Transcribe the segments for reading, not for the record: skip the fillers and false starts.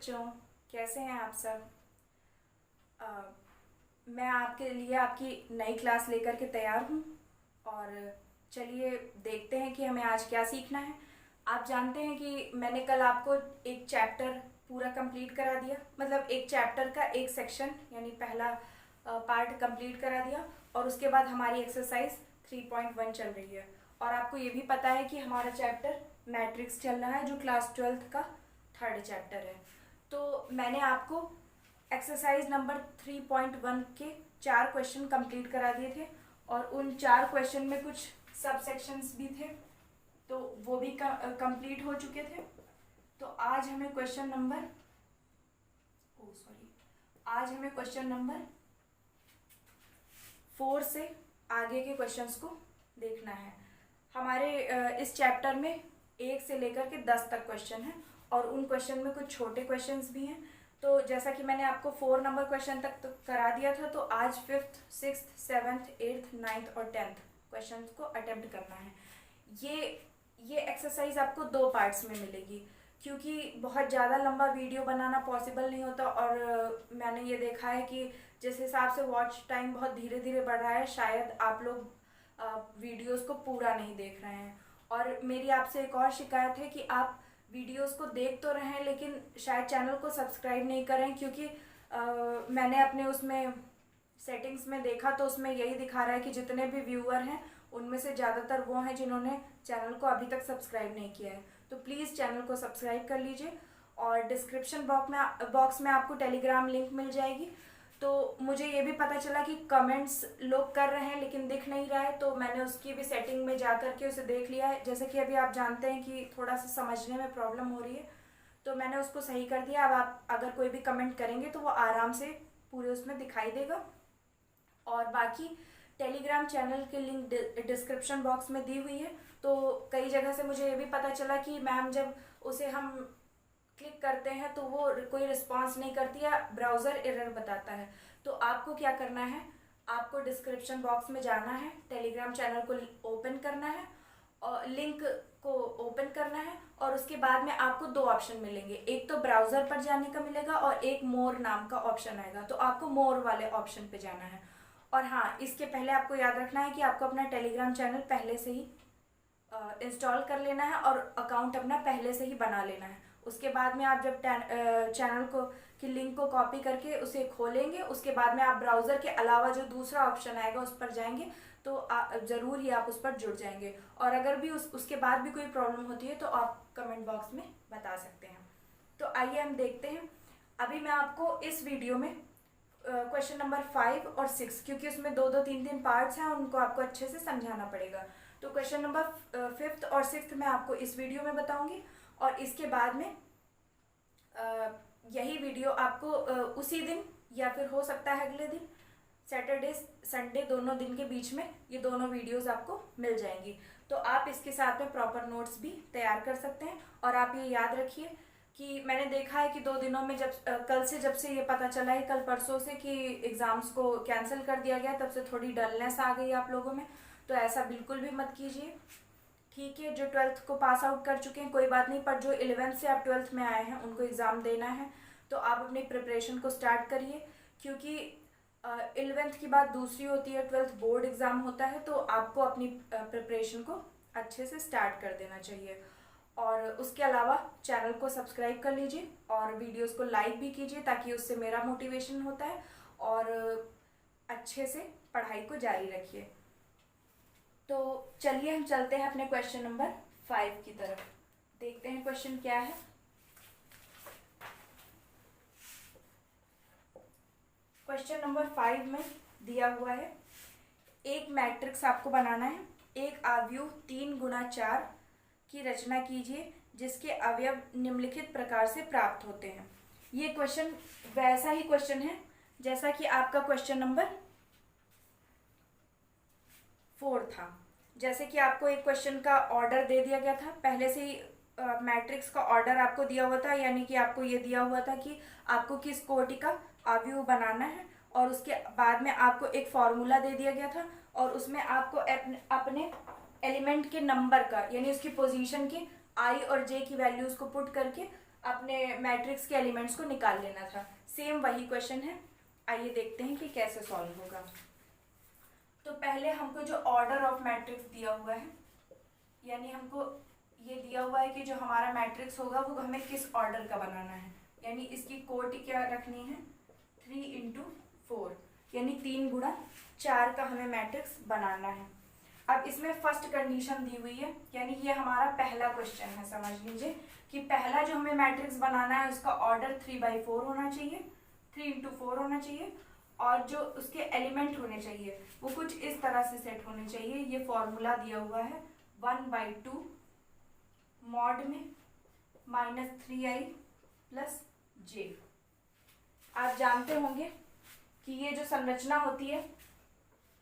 बच्चों, कैसे हैं आप सब। अ, मैं आपके लिए आपकी नई क्लास लेकर के तैयार हूँ। और चलिए देखते हैं कि हमें आज क्या सीखना है। आप जानते हैं कि मैंने कल आपको एक चैप्टर पूरा कंप्लीट करा दिया, मतलब एक चैप्टर का एक सेक्शन यानी पहला पार्ट कंप्लीट करा दिया। और उसके बाद हमारी एक्सरसाइज 3.1 चल रही है। और आपको ये भी पता है कि हमारा चैप्टर मैट्रिक्स चल रहा है, जो क्लास 12th का थर्ड चैप्टर है। तो मैंने आपको एक्सरसाइज नंबर 3.1 के 4 क्वेश्चन कंप्लीट करा दिए थे। और उन 4 क्वेश्चन में कुछ सब सेक्शंस भी थे, तो वो भी कंप्लीट हो चुके थे। तो आज हमें क्वेश्चन नंबर आज हमें क्वेश्चन नंबर 4 से आगे के क्वेश्चंस को देखना है। हमारे इस चैप्टर में 1 से लेकर के 10 तक क्वेश्चन हैं, और उन क्वेश्चन में कुछ छोटे क्वेश्चंस भी हैं। तो जैसा कि मैंने आपको 4 नंबर क्वेश्चन तक तो करा दिया था, तो आज 5th, 6th, 7th, 8th, 9th और 10th क्वेश्चन को अटेम्प्ट करना है। ये एक्सरसाइज आपको 2 पार्ट्स में मिलेगी, क्योंकि बहुत ज़्यादा लंबा वीडियो बनाना पॉसिबल नहीं होता। और मैंने ये देखा है कि जिस हिसाब से वॉच टाइम बहुत धीरे धीरे बढ़ रहा है, शायद आप लोग वीडियोस को पूरा नहीं देख रहे हैं। और मेरी आपसे एक और शिकायत है कि आप वीडियोस को देख तो रहे हैं, लेकिन शायद चैनल को सब्सक्राइब नहीं करें, क्योंकि मैंने अपने उसमें सेटिंग्स में देखा तो उसमें यही दिखा रहा है कि जितने भी व्यूअर हैं उनमें से ज़्यादातर वो हैं जिन्होंने चैनल को अभी तक सब्सक्राइब नहीं किया है। तो प्लीज़ चैनल को सब्सक्राइब कर लीजिए। और डिस्क्रिप्शन बॉक्स में आपको टेलीग्राम लिंक मिल जाएगी। तो मुझे ये भी पता चला कि कमेंट्स लोग कर रहे हैं लेकिन दिख नहीं रहा है, तो मैंने उसकी भी सेटिंग में जा कर के उसे देख लिया है। जैसे कि अभी आप जानते हैं कि थोड़ा सा समझने में प्रॉब्लम हो रही है, तो मैंने उसको सही कर दिया। अब आप अगर कोई भी कमेंट करेंगे तो वो आराम से पूरे उसमें दिखाई देगा। और बाकी टेलीग्राम चैनल की लिंक डिस्क्रिप्शन बॉक्स में दी हुई है। तो कई जगह से मुझे ये भी पता चला कि मैम जब उसे हम क्लिक करते हैं तो वो कोई रिस्पांस नहीं करती है, ब्राउज़र एरर बताता है। तो आपको क्या करना है, आपको डिस्क्रिप्शन बॉक्स में जाना है, टेलीग्राम चैनल को ओपन करना है और लिंक को ओपन करना है। और उसके बाद में आपको 2 ऑप्शन मिलेंगे, एक तो ब्राउज़र पर जाने का मिलेगा और एक मोर नाम का ऑप्शन आएगा। तो आपको मोर वाले ऑप्शन पे जाना है। और हाँ, इसके पहले आपको याद रखना है कि आपको अपना टेलीग्राम चैनल पहले से ही इंस्टॉल कर लेना है और अकाउंट अपना पहले से ही बना लेना है। उसके बाद में आप जब चैनल को की लिंक को कॉपी करके उसे खोलेंगे, उसके बाद में आप ब्राउज़र के अलावा जो दूसरा ऑप्शन आएगा उस पर जाएंगे, तो ज़रूर ही आप उस पर जुड़ जाएंगे। और अगर भी उसके बाद भी कोई प्रॉब्लम होती है तो आप कमेंट बॉक्स में बता सकते हैं। तो आइए हम देखते हैं। अभी मैं आपको इस वीडियो में क्वेश्चन नंबर 5 और 6, क्योंकि उसमें 2-2, 3-3 पार्ट्स हैं, उनको आपको अच्छे से समझाना पड़ेगा। तो क्वेश्चन नंबर 5th और 6th मैं आपको इस वीडियो में बताऊंगी। और इसके बाद में यही वीडियो आपको उसी दिन या फिर हो सकता है अगले दिन, सैटरडे संडे दोनों दिन के बीच में ये दोनों वीडियोस आपको मिल जाएंगी। तो आप इसके साथ में प्रॉपर नोट्स भी तैयार कर सकते हैं। और आप ये याद रखिए कि मैंने देखा है कि 2 दिनों में जब से ये पता चला है, कल परसों से, कि एग्ज़ाम्स को कैंसिल कर दिया गया, तब से थोड़ी डलनेस आ गई आप लोगों में। तो ऐसा बिल्कुल भी मत कीजिए, ठीक है। जो 12th को पास आउट कर चुके हैं कोई बात नहीं, पर जो 11th से आप 12th में आए हैं उनको एग्ज़ाम देना है। तो आप अपनी प्रिपरेशन को स्टार्ट करिए, क्योंकि 11th की बात दूसरी होती है, 12th बोर्ड एग्ज़ाम होता है। तो आपको अपनी प्रिपरेशन को अच्छे से स्टार्ट कर देना चाहिए। और उसके अलावा चैनल को सब्सक्राइब कर लीजिए और वीडियोस को लाइक भी कीजिए, ताकि उससे मेरा मोटिवेशन होता है। और अच्छे से पढ़ाई को जारी रखिए। तो चलिए हम चलते हैं अपने क्वेश्चन नंबर 5 की तरफ। देखते हैं क्वेश्चन क्या है। क्वेश्चन नंबर 5 में दिया हुआ है, एक मैट्रिक्स आपको बनाना है। एक अवयव 3 गुणा 4 की रचना कीजिए जिसके अवयव निम्नलिखित प्रकार से प्राप्त होते हैं। ये क्वेश्चन वैसा ही क्वेश्चन है जैसा कि आपका क्वेश्चन नंबर 4 था। जैसे कि आपको एक क्वेश्चन का ऑर्डर दे दिया गया था, पहले से ही मैट्रिक्स का ऑर्डर आपको दिया हुआ था, यानी कि आपको ये दिया हुआ था कि आपको किस कोटि का अवयव बनाना है। और उसके बाद में आपको एक फॉर्मूला दे दिया गया था, और उसमें आपको अपने एलिमेंट के नंबर का, यानी उसकी पोजीशन के आई और जे की वैल्यूज को पुट करके अपने मैट्रिक्स के एलिमेंट्स को निकाल लेना था। सेम वही क्वेश्चन है, आइए देखते हैं कि कैसे सॉल्व होगा। तो पहले हमको जो ऑर्डर ऑफ मैट्रिक्स दिया हुआ है, यानी हमको ये दिया हुआ है कि जो हमारा मैट्रिक्स होगा वो हमें किस ऑर्डर का बनाना है, यानी इसकी कोटि क्या रखनी है 3 × 4, यानी 3 × 4 का हमें मैट्रिक्स बनाना है। अब इसमें फर्स्ट कंडीशन दी हुई है, यानी ये हमारा पहला क्वेश्चन है, समझ लीजिए कि पहला जो हमें मैट्रिक्स बनाना है उसका ऑर्डर 3/4 होना चाहिए, 3 × 4 होना चाहिए, और जो उसके एलिमेंट होने चाहिए वो कुछ इस तरह से सेट होने चाहिए। ये फॉर्मूला दिया हुआ है 1/2 मॉड में -3i + j। आप जानते होंगे कि ये जो संरचना होती है,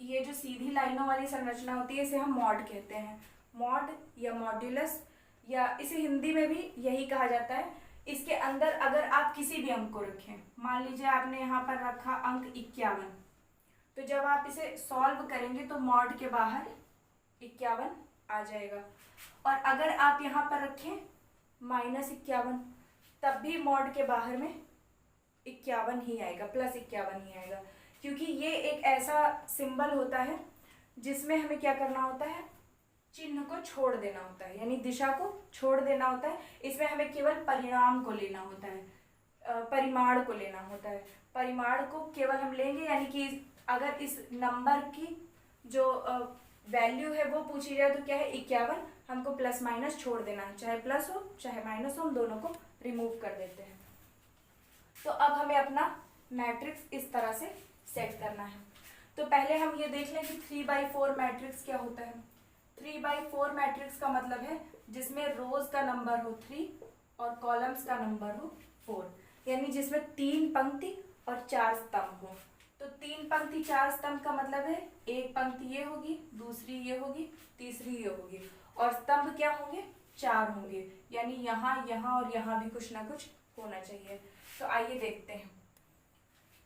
ये जो सीधी लाइनों वाली संरचना होती है, इसे हम मॉड कहते हैं। मॉड या मॉड्यूलस, या इसे हिंदी में भी यही कहा जाता है। इसके अंदर अगर आप किसी भी अंक को रखें, मान लीजिए आपने यहाँ पर रखा अंक 51, तो जब आप इसे सॉल्व करेंगे तो मॉड के बाहर 51 आ जाएगा। और अगर आप यहाँ पर रखें -51, तब भी मॉड के बाहर में 51 ही आएगा, +51 ही आएगा, क्योंकि ये एक ऐसा सिंबल होता है जिसमें हमें क्या करना होता है, चिन्ह को छोड़ देना होता है, यानी दिशा को छोड़ देना होता है। इसमें हमें केवल परिणाम को लेना होता है, परिमाण को लेना होता है। परिमाण को केवल हम लेंगे, यानी कि अगर इस नंबर की जो वैल्यू है वो पूछी जाए तो क्या है 51, हमको प्लस माइनस छोड़ देना है, चाहे प्लस हो चाहे माइनस हो, हम दोनों को रिमूव कर देते हैं। तो अब हमें अपना मैट्रिक्स इस तरह से सेट करना है। तो पहले हम ये देख लें कि 3/4 मैट्रिक्स क्या होता है। 3/4 मैट्रिक्स का मतलब है जिसमें रोज का नंबर हो 3 और कॉलम्स का नंबर हो 4, यानी जिसमें 3 पंक्ति और 4 स्तंभ हो। तो 3 पंक्ति 4 स्तंभ का मतलब है एक पंक्ति ये होगी, दूसरी ये होगी, तीसरी ये होगी, और स्तंभ क्या होंगे 4 होंगे, यानी यहाँ यहाँ और यहाँ भी कुछ ना कुछ होना चाहिए। तो आइए देखते हैं।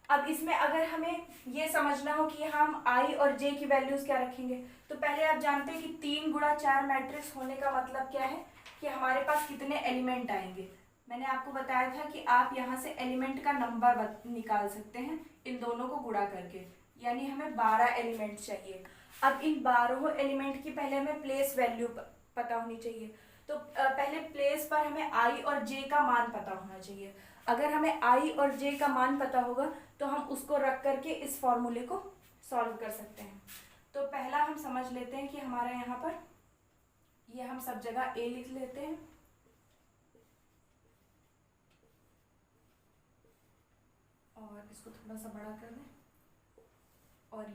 अब इसमें अगर हमें ये समझना हो कि हम आई और जे की वैल्यूज क्या रखेंगे, तो पहले आप जानते हैं कि 3 × 4 मैट्रिक्स होने का मतलब क्या है कि हमारे पास कितने एलिमेंट आएंगे। मैंने आपको बताया था कि आप यहाँ से एलिमेंट का नंबर निकाल सकते हैं इन दोनों को गुणा करके, यानी हमें 12 एलिमेंट चाहिए। अब इन 12 एलिमेंट की पहले हमें प्लेस वैल्यू पता होनी चाहिए। तो पहले प्लेस पर हमें आई और जे का मान पता होना चाहिए। अगर हमें आई और जे का मान पता होगा तो हम उसको रख करके इस फॉर्मूले को सॉल्व कर सकते हैं। तो पहला हम समझ लेते हैं कि हमारा यहाँ पर ये हम सब जगह ए लिख लेते हैं, और इसको थोड़ा सा बड़ा कर दें, और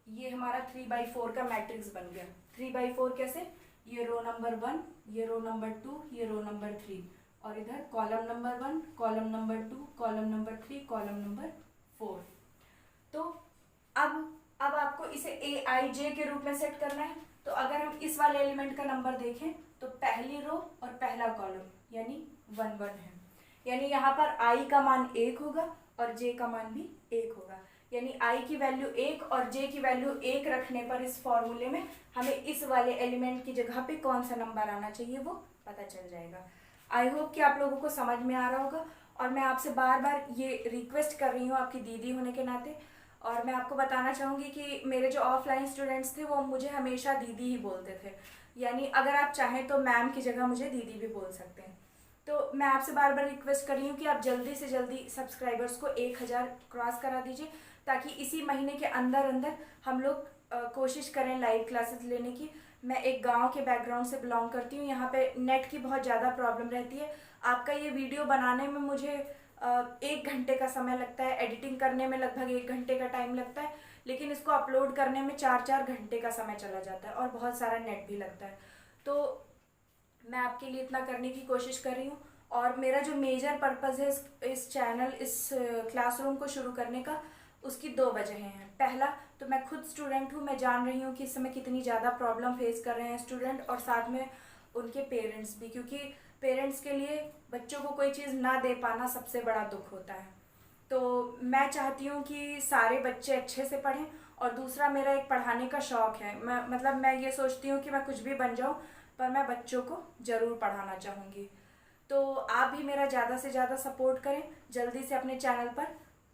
ये हमारा 3/4 का मैट्रिक्स बन गया। 3/4 कैसे, ये रो नंबर 1, ये रो नंबर 2, ये रो नंबर 3, और इधर column number 1, column number 2, column number 3, column number 4। तो अब आपको इसे AIJ के रूप में सेट करना है। तो अगर हम इस वाले एलिमेंट का नंबर देखें तो पहली रो और पहला कॉलम यानी 1 1 है, यानी यहाँ पर I का मान 1 होगा और J का मान भी 1 होगा, यानी I की वैल्यू 1 और J की वैल्यू 1 रखने पर इस फॉर्मूले में हमें इस वाले एलिमेंट की जगह पे कौन सा नंबर आना चाहिए वो पता चल जाएगा। आई होप कि आप लोगों को समझ में आ रहा होगा, और मैं आपसे बार बार ये रिक्वेस्ट कर रही हूँ आपकी दीदी होने के नाते, और मैं आपको बताना चाहूँगी कि मेरे जो ऑफलाइन स्टूडेंट्स थे वो मुझे हमेशा दीदी ही बोलते थे, यानी अगर आप चाहें तो मैम की जगह मुझे दीदी भी बोल सकते हैं। तो मैं आपसे बार बार रिक्वेस्ट कर रही हूँ कि आप जल्दी से जल्दी सब्सक्राइबर्स को 1000 क्रॉस करा दीजिए, ताकि इसी महीने के अंदर अंदर हम लोग कोशिश करें लाइव क्लासेस लेने की। मैं एक गांव के बैकग्राउंड से बिलोंग करती हूँ, यहाँ पे नेट की बहुत ज़्यादा प्रॉब्लम रहती है। आपका ये वीडियो बनाने में मुझे 1 घंटे का समय लगता है, एडिटिंग करने में लगभग 1 घंटे का टाइम लगता है, लेकिन इसको अपलोड करने में 4-4 घंटे का समय चला जाता है और बहुत सारा नेट भी लगता है। तो मैं आपके लिए इतना करने की कोशिश कर रही हूँ, और मेरा जो मेजर पर्पज़ है इस चैनल, इस क्लासरूम को शुरू करने का, उसकी 2 वजह हैं। पहला तो मैं खुद स्टूडेंट हूँ, मैं जान रही हूँ कि इस समय कितनी ज़्यादा प्रॉब्लम फेस कर रहे हैं स्टूडेंट, और साथ में उनके पेरेंट्स भी, क्योंकि पेरेंट्स के लिए बच्चों को कोई चीज़ ना दे पाना सबसे बड़ा दुख होता है। तो मैं चाहती हूँ कि सारे बच्चे अच्छे से पढ़ें, और दूसरा मेरा एक पढ़ाने का शौक़ है। मैं ये सोचती हूँ कि मैं कुछ भी बन जाऊँ, पर मैं बच्चों को ज़रूर पढ़ाना चाहूँगी। तो आप भी मेरा ज़्यादा से ज़्यादा सपोर्ट करें, जल्दी से अपने चैनल पर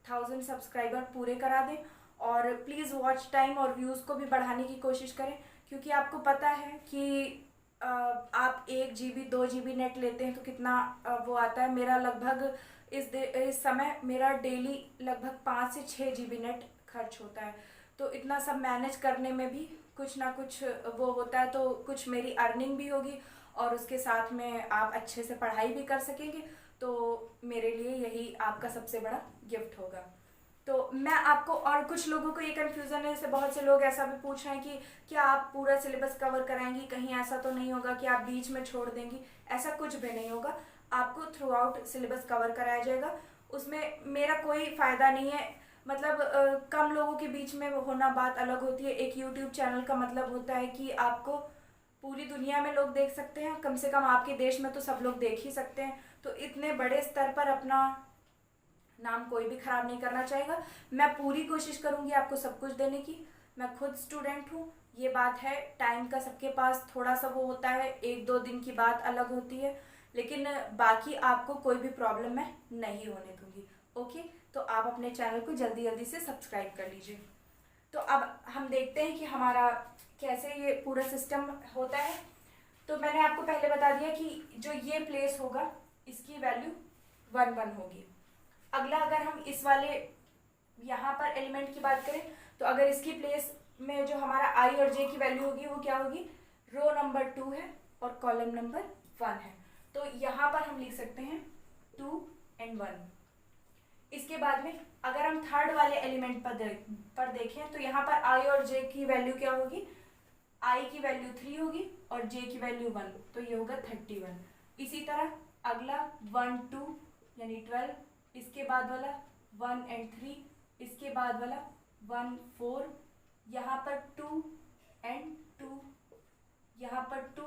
1000 सब्सक्राइबर पूरे करा दें और प्लीज़ वॉच टाइम और व्यूज़ को भी बढ़ाने की कोशिश करें, क्योंकि आपको पता है कि आप 1 GB 2 GB नेट लेते हैं तो कितना वो आता है। मेरा लगभग इस समय मेरा डेली लगभग 5 से 6 GB नेट खर्च होता है। तो इतना सब मैनेज करने में भी कुछ ना कुछ वो होता है, तो कुछ मेरी अर्निंग भी होगी और उसके साथ में आप अच्छे से पढ़ाई भी कर सकेंगे। तो मेरे लिए यही आपका सबसे बड़ा गिफ्ट होगा। तो मैं आपको, और कुछ लोगों को ये कन्फ्यूज़न है, जैसे बहुत से लोग ऐसा भी पूछ रहे हैं कि क्या आप पूरा सिलेबस कवर कराएंगी, कहीं ऐसा तो नहीं होगा कि आप बीच में छोड़ देंगी। ऐसा कुछ भी नहीं होगा, आपको थ्रू आउट सिलेबस कवर कराया जाएगा। उसमें मेरा कोई फ़ायदा नहीं है, मतलब कम लोगों के बीच में होना बात अलग होती है। एक यूट्यूब चैनल का मतलब होता है कि आपको पूरी दुनिया में लोग देख सकते हैं, कम से कम आपके देश में तो सब लोग देख ही सकते हैं। तो इतने बड़े स्तर पर अपना नाम कोई भी खराब नहीं करना चाहेगा। मैं पूरी कोशिश करूंगी आपको सब कुछ देने की। मैं खुद स्टूडेंट हूँ, ये बात है। टाइम का सबके पास थोड़ा सा वो होता है, 1-2 दिन की बात अलग होती है, लेकिन बाकी आपको कोई भी प्रॉब्लम मैं नहीं होने दूंगी। ओके, तो आप अपने चैनल को जल्दी जल्दी से सब्सक्राइब कर लीजिए। तो अब हम देखते हैं कि हमारा कैसे ये पूरा सिस्टम होता है। तो मैंने आपको पहले बता दिया कि जो ये प्लेस होगा इसकी वैल्यू 1 1 होगी। अगला अगर हम इस वाले यहाँ पर एलिमेंट की बात करें, तो अगर इसकी प्लेस में जो हमारा आई और जे की वैल्यू होगी वो क्या होगी, रो नंबर 2 है और कॉलम नंबर 1 है। तो यहाँ पर हम लिख सकते हैं 2 और 1। इसके बाद में अगर हम थर्ड वाले एलिमेंट पर देखें, तो यहाँ पर आई और जे की वैल्यू क्या होगी, आई की वैल्यू 3 होगी और जे की वैल्यू 1, तो ये होगा 31। इसी तरह अगला 1 2 यानी 12, इसके बाद वाला 1 और 3, इसके बाद वाला 1 4, यहाँ पर 2 और 2, यहाँ पर 2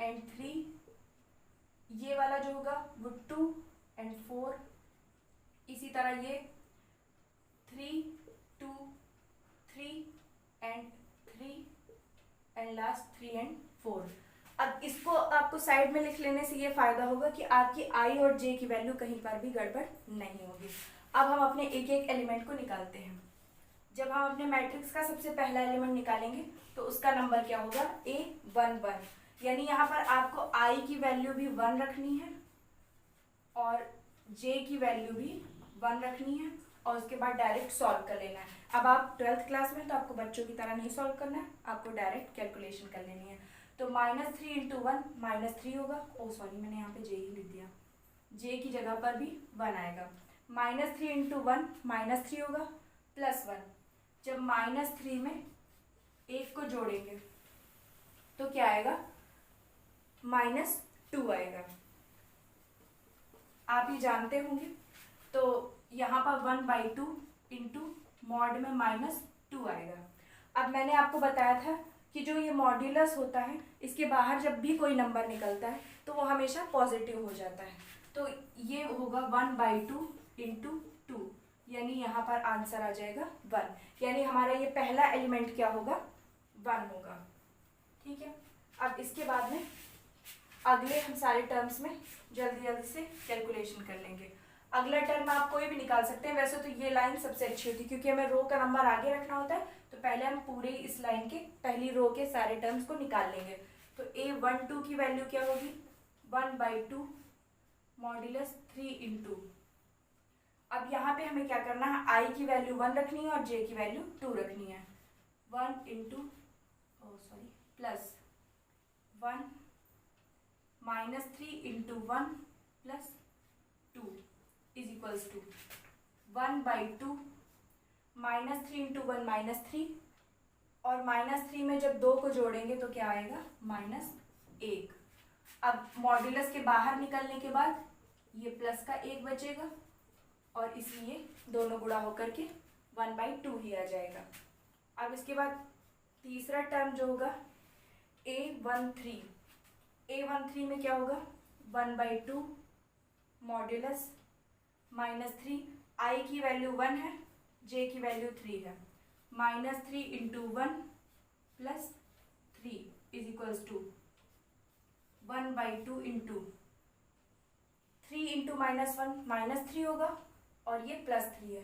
और 3, ये वाला जो होगा वो 2 और 4, इसी तरह ये 3 2 3 और 3 और लास्ट 3 और 4। अब इसको आपको साइड में लिख लेने से ये फायदा होगा कि आपकी आई और जे की वैल्यू कहीं पर भी गड़बड़ नहीं होगी। अब हम अपने एक एक एलिमेंट को निकालते हैं। जब हम अपने मैट्रिक्स का सबसे पहला एलिमेंट निकालेंगे तो उसका नंबर क्या होगा, A11, यानी यहाँ पर आपको आई की वैल्यू भी 1 रखनी है और जे की वैल्यू भी 1 रखनी है और उसके बाद डायरेक्ट सॉल्व कर लेना है। अब आप 12th क्लास में, तो आपको बच्चों की तरह नहीं सॉल्व करना है, आपको डायरेक्ट कैलकुलेशन कर लेनी है। तो -3 × 1 -3 होगा। ओ सॉरी, मैंने यहाँ पे जे ही लिख दिया, जे की जगह पर भी 1 आएगा। -3 × 1 -3 होगा, +1। जब -3 में 1 को जोड़ेंगे तो क्या आएगा, -2 आएगा। आप ये जानते होंगे। तो यहाँ पर 1/2 इंटू मॉड में -2 आएगा। अब मैंने आपको बताया था कि जो ये मॉड्यूलस होता है, इसके बाहर जब भी कोई नंबर निकलता है तो वो हमेशा पॉजिटिव हो जाता है। तो ये होगा 1/2 इंटू 2, यानी यहाँ पर आंसर आ जाएगा 1, यानी हमारा ये पहला एलिमेंट क्या होगा, 1 होगा। ठीक है, अब इसके बाद में अगले हम सारे टर्म्स में जल्दी जल्दी से कैलकुलेशन कर लेंगे। अगला टर्म आप कोई भी निकाल सकते हैं। वैसे तो ये लाइन सबसे अच्छी होती है क्योंकि हमें रो का नंबर आगे रखना होता है, तो पहले हम पूरे इस लाइन के पहली रो के सारे टर्म्स को निकाल लेंगे। तो A12 की वैल्यू क्या होगी, 1/2 मॉड्यूलस 3 इंटू। अब यहाँ पे हमें क्या करना है, आई की वैल्यू 1 रखनी है और जे की वैल्यू 2 रखनी है। 1 into plus 1 -3 into 1 plus 2 is equals to 1/2 -3 into 1 -3, और -3 में जब 2 को जोड़ेंगे तो क्या आएगा, -1। अब मॉड्यूलस के बाहर निकलने के बाद ये प्लस का 1 बचेगा और इसलिए दोनों गुणा होकर के 1/2 ही आ जाएगा। अब इसके बाद तीसरा टर्म जो होगा A13 में क्या होगा, 1/2 मॉड्यूलस -3, आई की वैल्यू 1 है, जे की वैल्यू 3 है, -3 into 1 plus 3 is equals to 1/2 into 3 into -1 -3 होगा, और ये +3 है।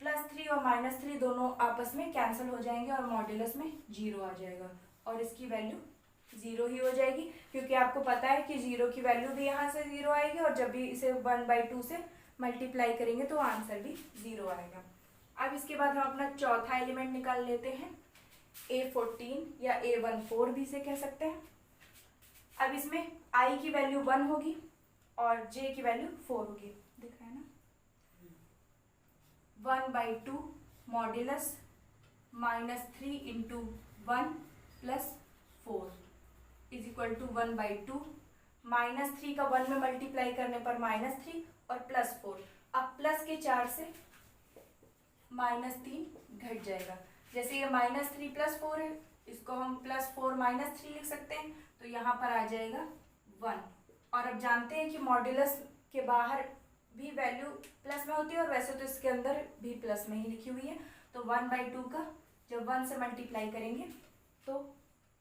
+3 और -3 दोनों आपस में कैंसिल हो जाएंगे और मॉड्यूलस में 0 आ जाएगा, और इसकी वैल्यू 0 ही हो जाएगी, क्योंकि आपको पता है कि 0 की वैल्यू भी यहाँ से 0 आएगी, और जब भी इसे 1/2 से मल्टीप्लाई करेंगे तो आंसर भी 0 आएगा। अब इसके बाद हम अपना चौथा एलिमेंट निकाल लेते हैं, A14 या A14 भी इसे कह सकते हैं। अब इसमें I की वैल्यू 1 होगी और J की वैल्यू 4 होगी, दिख रहा है ना। 1/2 modulus -3 into 1 + 4 is equal to 1/2। -3 का 1 में मल्टीप्लाई करने पर -3 और +4। अब प्लस के 4 से -3 घट जाएगा। जैसे ये -3 + 4 है, इसको हम +4 -3 लिख सकते हैं, तो यहाँ पर आ जाएगा 1। और अब जानते हैं कि मॉड्यूलस के बाहर भी वैल्यू प्लस में होती है, और वैसे तो इसके अंदर भी प्लस में ही लिखी हुई है। तो 1/2 का जब 1 से मल्टीप्लाई करेंगे तो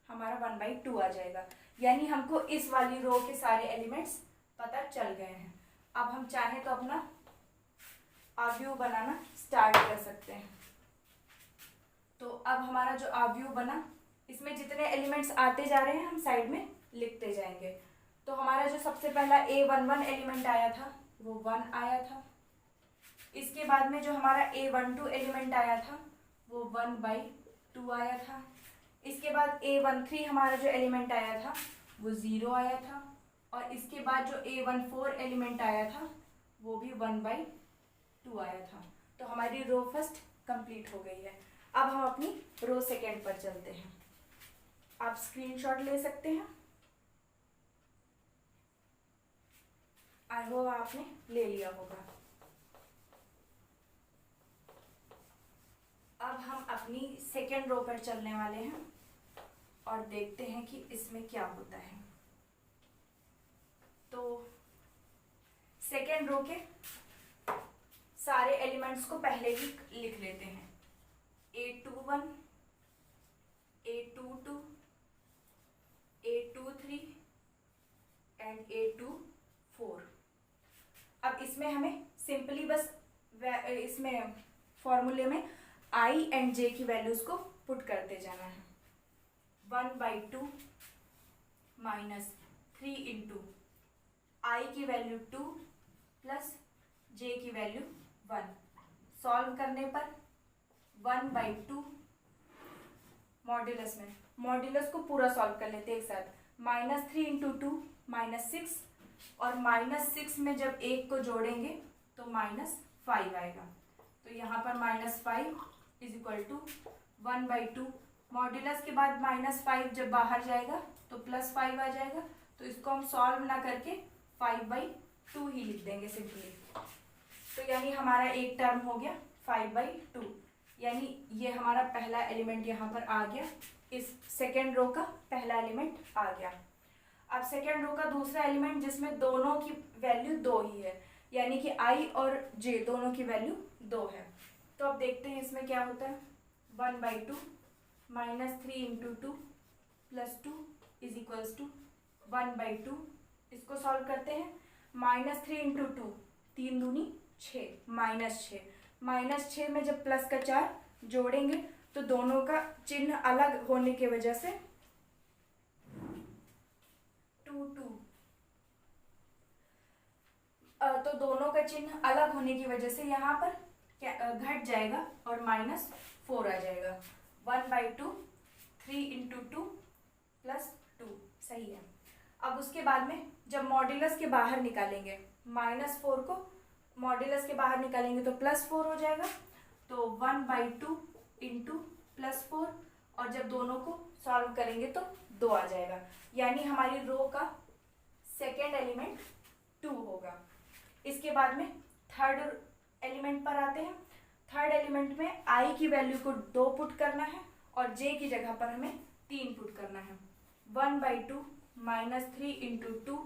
हमारा 1/2 आ जाएगा। यानी हमको इस वाली रो के सारे एलिमेंट्स पता चल गए हैं। अब हम चाहें तो अपना आव्यूह बनाना स्टार्ट कर सकते हैं। तो अब हमारा जो आव्यूह बना, इसमें जितने एलिमेंट्स आते जा रहे हैं हम साइड में लिखते जाएंगे। तो हमारा जो सबसे पहला A11 एलिमेंट आया था वो 1 आया था। इसके बाद में जो हमारा A12 एलिमेंट आया था वो 1/2 आया था। इसके बाद A13 हमारा जो एलिमेंट आया था वो 0 आया था, और इसके बाद जो A14 एलिमेंट आया था वो भी 1/2 आया था। तो हमारी रो फर्स्ट कंप्लीट हो गई है। अब हम अपनी रो सेकेंड पर चलते हैं। आप स्क्रीनशॉट ले सकते हैं, आई होप आपने ले लिया होगा। अब हम अपनी सेकेंड रो पर चलने वाले हैं और देखते हैं कि इसमें क्या होता है। तो सेकेंड रो के सारे एलिमेंट्स को पहले ही लिख लेते हैं। A21, A22, A23 and A24। अब इसमें हमें सिंपली बस इसमें फॉर्मूले में I एंड J की वैल्यूज को पुट करते जाना है। 1/2 -3 इंटू I की वैल्यू 2 प्लस J की वैल्यू 1। सॉल्व करने पर 1/2 मॉड्यूलस में, मॉड्यूलस को पूरा सॉल्व कर लेते हैं एक साथ। -3 इंटू 2 -6, और -6 में जब 1 को जोड़ेंगे तो -5 आएगा। तो यहाँ पर -5 इज इक्वल टू 1/2। मॉड्यूलस के बाद -5 जब बाहर जाएगा तो +5 आ जाएगा। तो इसको हम सॉल्व ना करके 5/2 ही लिख देंगे सिंपली। तो यानी हमारा एक टर्म हो गया 5/2, यानी ये हमारा पहला एलिमेंट यहाँ पर आ गया। इस सेकेंड रो का पहला एलिमेंट आ गया। अब सेकेंड रो का दूसरा एलिमेंट जिसमें दोनों की वैल्यू 2 ही है, यानी कि I और J दोनों की वैल्यू 2 है। तो अब देखते हैं इसमें क्या होता है। 1/2 -3 इंटू 2 + 2 इज इक्वल्स टू 1/2। इसको सॉल्व करते हैं। -3 इंटू 2 3 दूनी 6 -6 -6 में जब प्लस का 4 जोड़ेंगे तो दोनों का चिन्ह अलग होने की वजह से 2 तो दोनों का चिन्ह अलग होने की वजह से यहाँ पर क्या घट जाएगा और -4 आ जाएगा। 1/2 3 इंटू 2 + 2 सही है। अब उसके बाद में जब मॉड्यूलस के बाहर निकालेंगे, -4 को मॉड्यूलस के बाहर निकालेंगे तो +4 हो जाएगा। तो 1/2 इंटू +4, और जब दोनों को सॉल्व करेंगे तो 2 आ जाएगा। यानी हमारी रो का सेकेंड एलिमेंट 2 होगा। इसके बाद में थर्ड एलिमेंट पर आते हैं। थर्ड एलिमेंट में I की वैल्यू को 2 पुट करना है और J की जगह पर हमें 3 पुट करना है। 1/2 -3 इंटू 2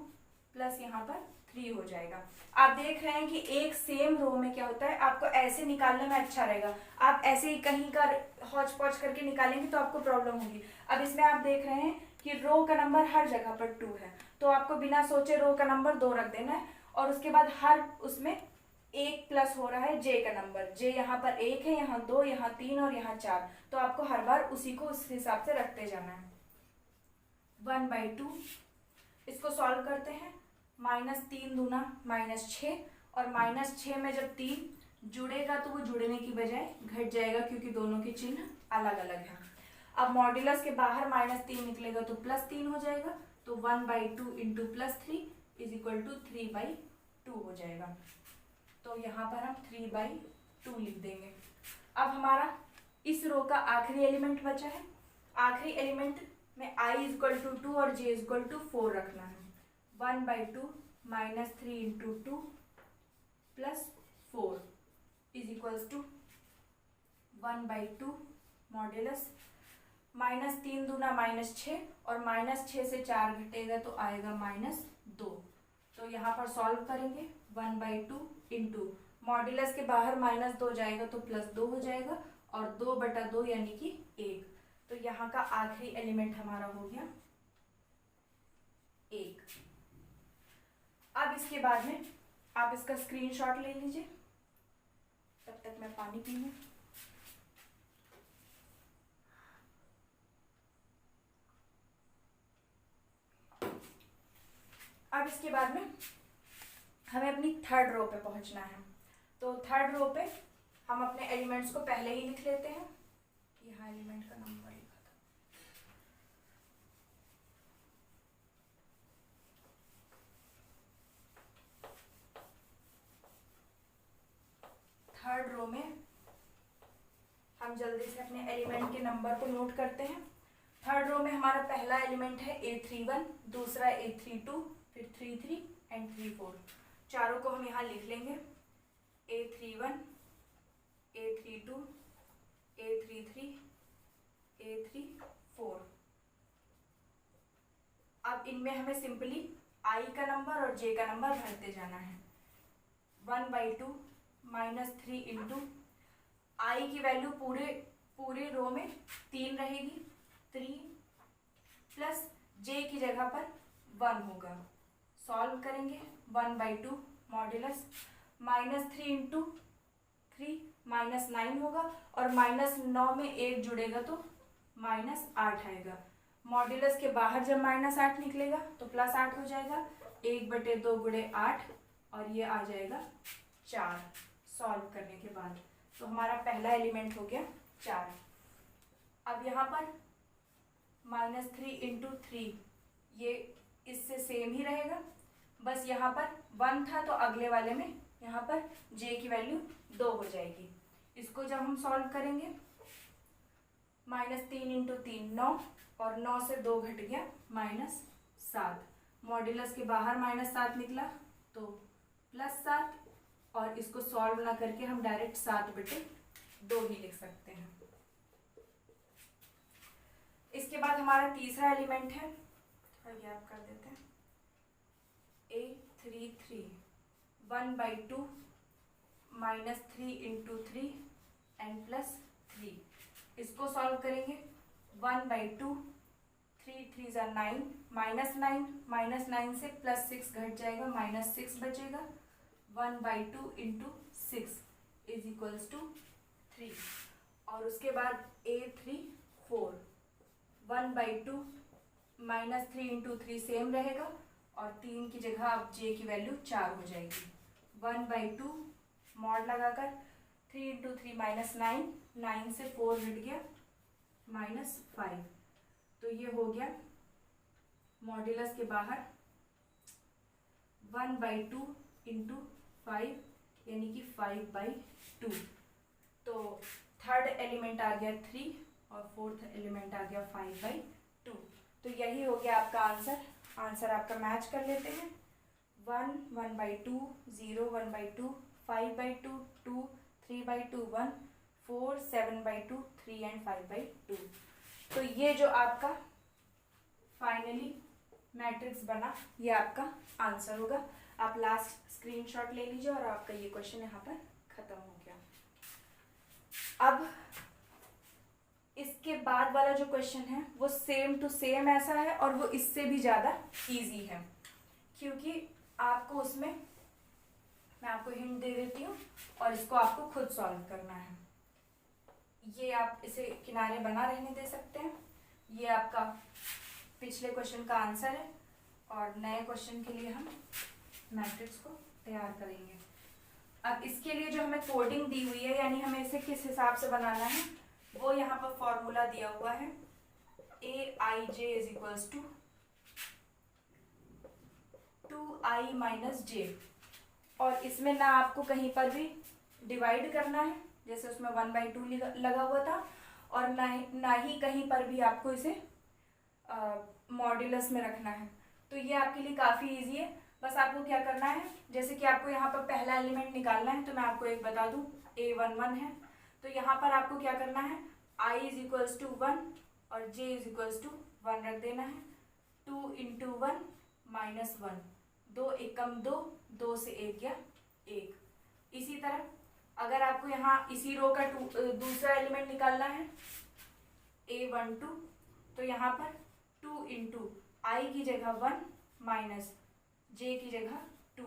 प्लस यहाँ पर 3 हो जाएगा। आप देख रहे हैं कि एक सेम रो में क्या होता है, आपको ऐसे निकालने में अच्छा रहेगा। आप ऐसे ही कहीं का हौच पौच करके निकालेंगे तो आपको प्रॉब्लम होगी। अब इसमें आप देख रहे हैं कि रो का नंबर हर जगह पर 2 है, तो आपको बिना सोचे रो का नंबर 2 रख देना है और उसके बाद हर उसमें 1 प्लस हो रहा है जे का नंबर। जे यहाँ पर 1 है, यहाँ 2, यहाँ 3 और यहाँ 4, तो आपको हर बार उसी को उस हिसाब से रखते जाना है। 1/2 इसको सॉल्व करते हैं। -3 दूना -6 और -6 में जब 3 जुड़ेगा तो वो जुड़ने की बजाय घट जाएगा क्योंकि दोनों के चिन्ह अलग अलग हैं। अब मॉड्यूलस के बाहर -3 निकलेगा तो +3 हो जाएगा, तो 1/2 इंटू +3 इज इक्वल टू 3/2 हो जाएगा। तो यहाँ पर हम 3/2 लिख देंगे। अब हमारा इस रो का आखिरी एलिमेंट बचा है। आखिरी एलिमेंट में i इज इक्वल टू 2 और j इज इक्वल टू 4 रखना है। 1/2 -3 into 2 plus 4 is equals to 1/2 modulus -3 दूना -6 और -6 से 4 घटेगा तो आएगा -2। तो यहाँ पर सॉल्व करेंगे। 1/2 इंटू मॉड्यूलस के बाहर -2 जाएगा तो +2 हो जाएगा और 2/2 यानी कि 1। तो यहाँ का आखिरी एलिमेंट हमारा हो गया 1। अब इसके बाद में आप इसका स्क्रीनशॉट ले लीजिए, तब तक मैं पानी पी लूं। अब इसके बाद में हमें अपनी थर्ड रो पे पहुंचना है। तो थर्ड रो पे हम अपने एलिमेंट्स को पहले ही लिख लेते हैं। यहाँ एलिमेंट का नंबर लिखा था। थर्ड रो में हम जल्दी से अपने एलिमेंट के नंबर को नोट करते हैं। थर्ड रो में हमारा पहला एलिमेंट है A31, दूसरा A32, फिर 33 एंड 34। चारों को हम यहाँ लिख लेंगे। A31, A32, A33, A34। अब इनमें हमें सिंपली i का नंबर और j का नंबर भरते जाना है। 1/2 -3 इंटू i की वैल्यू पूरे रो में 3 रहेगी, 3 प्लस j की जगह पर 1 होगा। सॉल्व करेंगे। 1/2 मॉड्यूलस -3 इंटू 3 -9 होगा और -9 में 1 जुड़ेगा तो -8 आएगा। मॉड्यूलस के बाहर जब -8 निकलेगा तो +8 हो जाएगा। 1/2 गुणे 8 और ये आ जाएगा 4 सॉल्व करने के बाद। तो हमारा पहला एलिमेंट हो गया 4। अब यहाँ पर -3 इंटू 3 ये इससे सेम ही रहेगा, बस यहाँ पर 1 था तो अगले वाले में यहाँ पर j की वैल्यू 2 हो जाएगी। इसको जब हम सॉल्व करेंगे, -3 इंटू 3 9 और 9 से 2 घट गया -7। मॉड्यूलस के बाहर -7 निकला तो +7 और इसको सॉल्व ना करके हम डायरेक्ट 7/2 ही लिख सकते हैं। इसके बाद हमारा तीसरा एलिमेंट है, गैप कर देते हैं, A33 1/2 -3 इंटू 3 एंड +3। इसको सॉल्व करेंगे। 1/2 3 3 ज़ा 9 -9 से +6 घट जाएगा, -6 बचेगा। 1/2 इंटू 6 इज इक्वल्स टू 3 और उसके बाद A34 1/2 -3 इंटू 3 सेम रहेगा और 3 की जगह अब j की वैल्यू 4 हो जाएगी। 1/2 मॉड लगाकर 3 इंटू 3 -9, 9 से 4 घट गया -5। तो ये हो गया मॉड्यूलस के बाहर 1/2 इंटू 5 यानी कि 5/2। तो थर्ड एलिमेंट आ गया 3 और फोर्थ एलिमेंट आ गया 5/2। तो यही हो गया आपका आंसर। आंसर आपका मैच कर लेते हैं। 1 1/2 0 1/2 5/2 2 3/2 1 4 7/2 3 एंड 5/2। तो ये जो आपका फाइनली मैट्रिक्स बना, ये आपका आंसर होगा। आप लास्ट स्क्रीनशॉट ले लीजिए और आपका ये क्वेश्चन यहाँ पर खत्म हो गया। अब इसके बाद वाला जो क्वेश्चन है वो सेम टू सेम ऐसा है और वो इससे भी ज़्यादा इजी है, क्योंकि आपको उसमें मैं आपको हिंट दे देती हूँ और इसको आपको खुद सॉल्व करना है। ये आप इसे किनारे बना रहने दे सकते हैं। ये आपका पिछले क्वेश्चन का आंसर है और नए क्वेश्चन के लिए हम मैट्रिक्स को तैयार करेंगे। अब इसके लिए जो हमें कोडिंग दी हुई है, यानी हमें इसे किस हिसाब से बनाना है, वो यहाँ पर फॉर्मूला दिया हुआ है aij is equals to 2i minus j. और इसमें ना आपको कहीं पर भी डिवाइड करना है, जैसे उसमें 1/2 लगा हुआ था, और ना ही कहीं पर भी आपको इसे मॉड्यूलस में रखना है। तो ये आपके लिए काफ़ी इजी है। बस आपको क्या करना है, जैसे कि आपको यहाँ पर पहला एलिमेंट निकालना है, तो मैं आपको एक बता दूँ, a11 है। तो यहाँ पर आपको क्या करना है, i इज इक्वल्स टू 1 और j इज इक्वल्स टू 1 रख देना है। 2 × 1 माइनस 1, 2 एकम 2, 2 से 1 गया 1। इसी तरह अगर आपको यहाँ इसी रो का दूसरा एलिमेंट निकालना है a12, तो यहाँ पर 2 × i की जगह 1 माइनस j की जगह 2,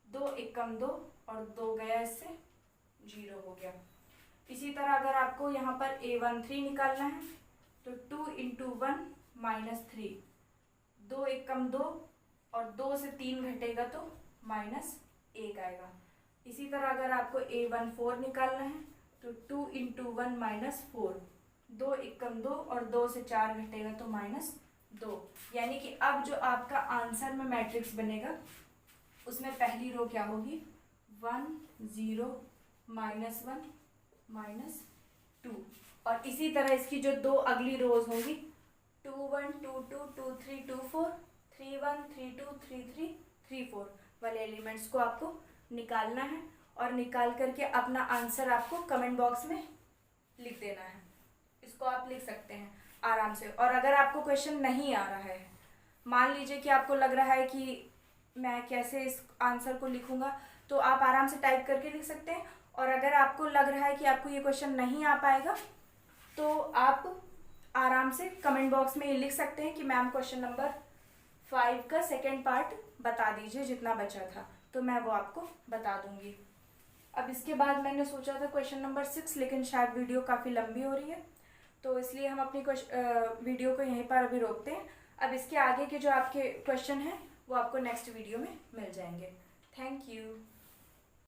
2 एकम 2 और 2 गया, इससे 0 हो गया। इसी तरह अगर आपको यहाँ पर a13 निकालना है तो 2 × 1 माइनस 3, 2 एकम 2 और 2 से 3 घटेगा तो माइनस 1 आएगा। इसी तरह अगर आपको a14 निकालना है तो 2 × 1 माइनस 4, 2 एकम 2 और 2 से 4 घटेगा तो माइनस 2। यानी कि अब जो आपका आंसर में मैट्रिक्स बनेगा उसमें पहली रो क्या होगी, 1 0 माइनस 1 माइनस 2। और इसी तरह इसकी जो दो अगली रोज होंगी 2 1 2 2 2 3 2 4 3 1 3 2 3 3 3 4 वाले एलिमेंट्स को आपको निकालना है और निकाल करके अपना आंसर आपको कमेंट बॉक्स में लिख देना है। इसको आप लिख सकते हैं आराम से। और अगर आपको क्वेश्चन नहीं आ रहा है, मान लीजिए कि आपको लग रहा है कि मैं कैसे इस आंसर को लिखूंगा, तो आप आराम से टाइप करके लिख सकते हैं। और अगर आपको लग रहा है कि आपको ये क्वेश्चन नहीं आ पाएगा, तो आप आराम से कमेंट बॉक्स में ये लिख सकते हैं कि मैम क्वेश्चन नंबर 5 का सेकेंड पार्ट बता दीजिए जितना बचा था, तो मैं वो आपको बता दूंगी। अब इसके बाद मैंने सोचा था क्वेश्चन नंबर 6, लेकिन शायद वीडियो काफ़ी लंबी हो रही है, तो इसलिए हम अपनी वीडियो को यहीं पर अभी रोकते हैं। अब इसके आगे के जो आपके क्वेश्चन हैं वो आपको नेक्स्ट वीडियो में मिल जाएंगे। Thank you.